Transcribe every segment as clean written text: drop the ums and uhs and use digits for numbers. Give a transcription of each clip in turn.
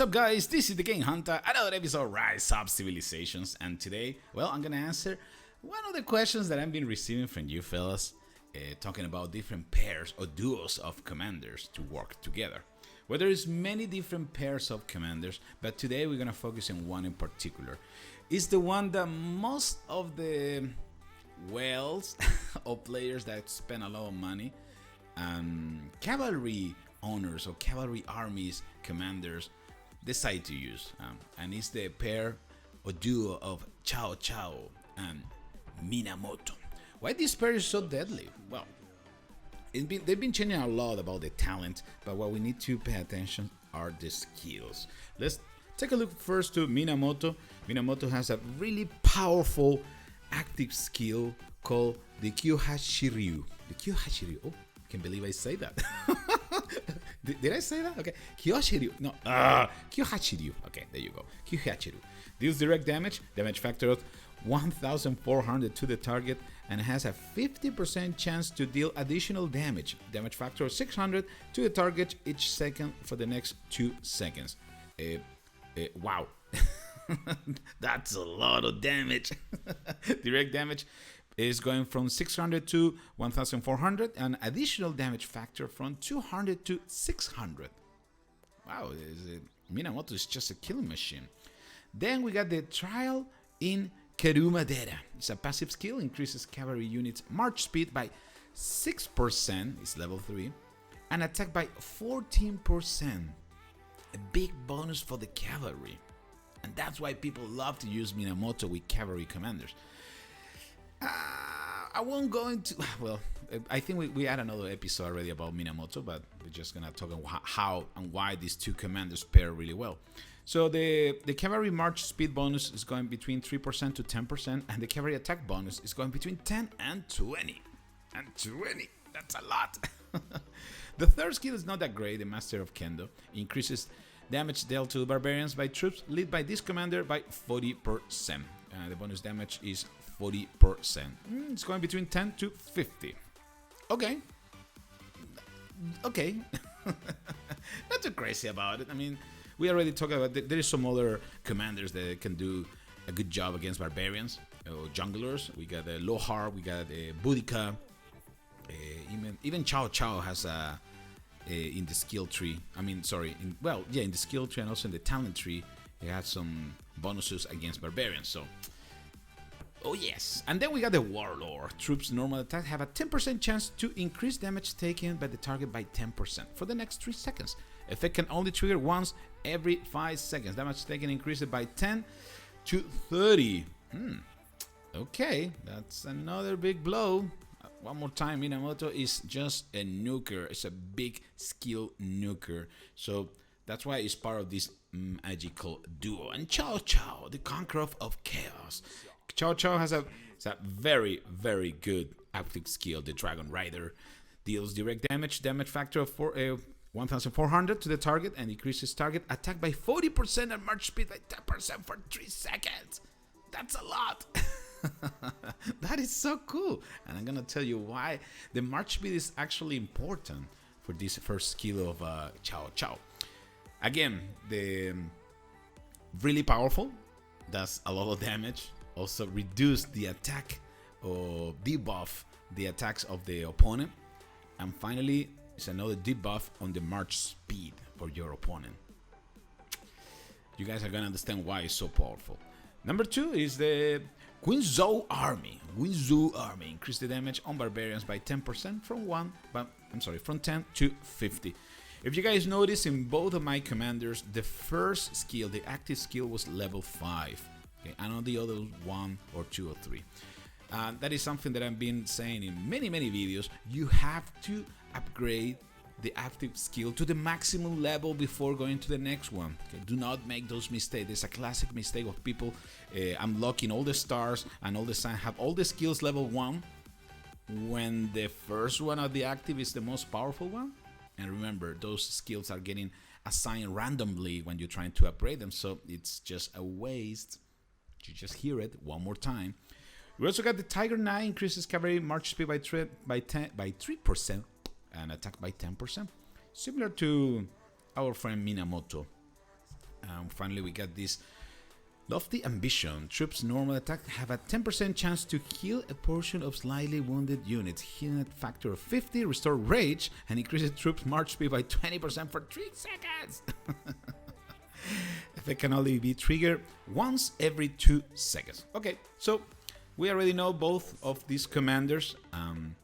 What's up, guys? This is the TheGameHuntah, another episode of Rise Up Civilizations, and today, well, I'm gonna answer one of the questions that I've been receiving from you fellas, talking about different pairs or duos of commanders to work together. Well, there's many different pairs of commanders, but today we're gonna focus on one in particular. It's the one that most of the whales or players that spend a lot of money, cavalry owners or cavalry armies commanders decide to use, and it's the pair or duo of CAO CAO and MINAMOTO. Why this pair is so deadly? Well, they've been changing a lot about the talent, but what we need to pay attention are the skills. Let's take a look first to MINAMOTO. MINAMOTO has a really powerful active skill called the Kyohachiryu. The Kyohachiryu. Oh, I can't believe I say that. Did I say that? Okay. Kyohachiryu. No. Kyohachiryu. Okay, there you go. Kyohachiryu. Deals direct damage factor of 1400 to the target, and has a 50% chance to deal additional damage factor of 600 to the target each second for the next 2 seconds. Wow. That's a lot of damage. Direct damage is going from 600 to 1400, and additional damage factor from 200 to 600. Wow, Minamoto is just a killing machine. Then we got the Trial in Madera. It's a passive skill, increases cavalry units march speed by 6%, it's level 3, and attack by 14%. A big bonus for the cavalry. And that's why people love to use Minamoto with cavalry commanders. I won't go into, well, I think we had another episode already about Minamoto, but we're just gonna talk about how and why these two commanders pair really well. So the cavalry march speed bonus is going between 3% to 10%, and the cavalry attack bonus is going between 10 and 20. And 20, that's a lot. The third skill is not that great. The Master of Kendo increases damage dealt to barbarians by troops led by this commander by 40%. The bonus damage is 40%. It's going between 10 to 50. Okay. Not too crazy about it. I mean, we already talked about there is some other commanders that can do a good job against barbarians or junglers. We got Lohar, we got Boudica, even CAO CAO has a in the skill tree. I mean, sorry, in the skill tree and also in the talent tree, it has some bonuses against barbarians. So, oh yes. And then we got the Warlord. Troops normal attack have a 10% chance to increase damage taken by the target by 10% for the next 3 seconds. Effect can only trigger once every 5 seconds. Damage taken increases by 10 to 30. Okay, that's another big blow. One more time, Minamoto is just a nuker. It's a big skill nuker. So that's why it's part of this magical duo. And CAO CAO, the conqueror of chaos. CAO CAO has a very, very good active skill, the Dragon Rider. Deals direct damage factor of 1400 to the target, and increases target attack by 40% and march speed by 10% for 3 seconds. That's a lot. That is so cool, and I'm gonna tell you why the march speed is actually important for this first skill of CAO CAO. Again, the really powerful, does a lot of damage, also reduce the attack or debuff the attacks of the opponent, and finally it's another debuff on the march speed for your opponent. You guys are gonna understand why it's so powerful. Number 2 is the Guizhou Army. Guizhou Army increase the damage on barbarians by 10% from 10 to 50. If you guys notice, in both of my commanders, the first skill, the active skill, was level 5. Okay, and on the other 1 or 2 or 3. That is something that I've been saying in many videos. You have to upgrade the active skill to the maximum level before going to the next one. Okay, do not make those mistakes. There's a classic mistake of people unlocking all the stars and all the sign, have all the skills level 1 when the first one of the active is the most powerful one. And remember, those skills are getting assigned randomly when you're trying to upgrade them, so it's just a waste. You just hear it one more time. We also got the Tiger Knight, increases cavalry march speed by 3% and attack by 10%, similar to our friend Minamoto. Finally, we got this lofty ambition. Troops normal attack have a 10% chance to heal a portion of slightly wounded units. Healing at factor of 50, restore rage, and increases troops march speed by 20% for 3 seconds. Effect can only be triggered once every 2 seconds. Okay, so we already know both of these commanders and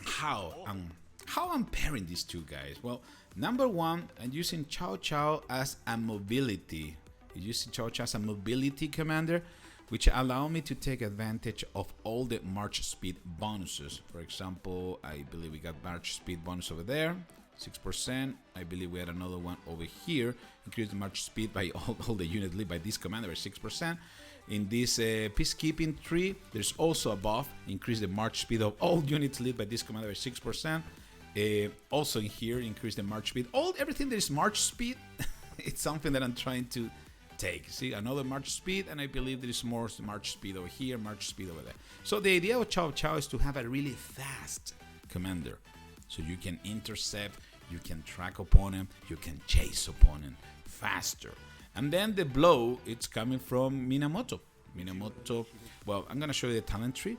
how I'm pairing these two guys. Well, number one, I'm using CAO CAO as a mobility. Using CAO CAO as a mobility commander, which allow me to take advantage of all the march speed bonuses. For example, I believe we got march speed bonus over there, 6%. I believe we had another one over here. Increase the march speed by all the units led by this commander by 6%. In this peacekeeping tree, there's also a buff. Increase the march speed of all units led by this commander by 6%. Also in here, increase the march speed. Everything that is march speed, it's something that I'm trying to take. See, another march speed, and I believe there is more march speed over here, march speed over there. So the idea of CAO CAO is to have a really fast commander, so you can intercept, you can track opponent, you can chase opponent faster. And then the blow, it's coming from Minamoto. Minamoto, well, I'm gonna show you the talent tree,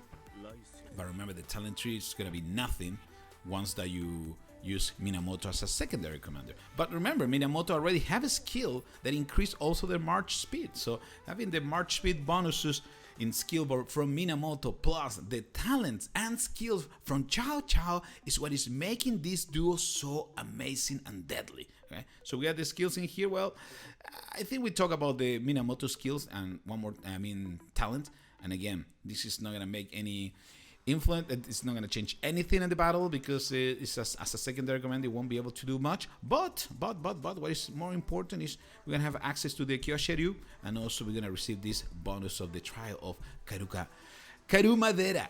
but remember the talent tree is gonna be nothing once that you use Minamoto as a secondary commander. But remember, Minamoto already have a skill that increase also their march speed. So having the march speed bonuses in skill bar from Minamoto plus the talents and skills from CAO CAO is what is making this duo so amazing and deadly. Okay, so we have the skills in here. Well, I think we talk about the Minamoto skills and one more, talent. And again, this is not gonna make any influence. It's not gonna change anything in the battle because it's as a secondary commander, it won't be able to do much. But what is more important is we're gonna have access to the Kyosheryu, and also we're gonna receive this bonus of the trial of Karu Madera.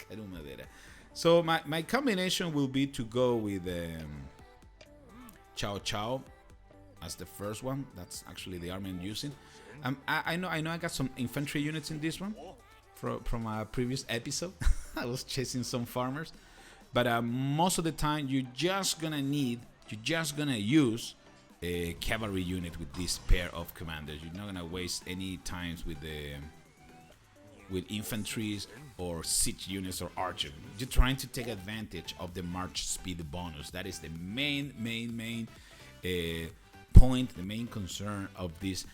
Karu Madera. So my combination will be to go with CAO CAO as the first one. That's actually the army I'm using. I know I got some infantry units in this one from a previous episode. I was chasing some farmers, but most of the time you're just gonna use a cavalry unit with this pair of commanders. You're not gonna waste any times with infantries or siege units or archers. You're trying to take advantage of the march speed bonus. That is the main point, the main concern of this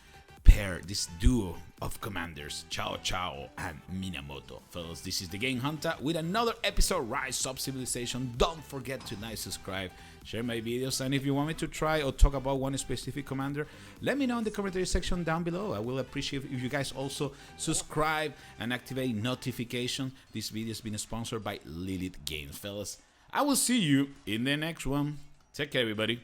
pair, this duo of commanders, CAO CAO and Minamoto. Fellas, this is the TheGameHuntah with another episode, Rise Up Civilization. Don't forget to subscribe, share my videos, and if you want me to try or talk about one specific commander, let me know in the commentary section down below. I will appreciate if you guys also subscribe and activate notifications. This video has been sponsored by Lilith Games. Fellas, I will see you in the next one. Take care, everybody.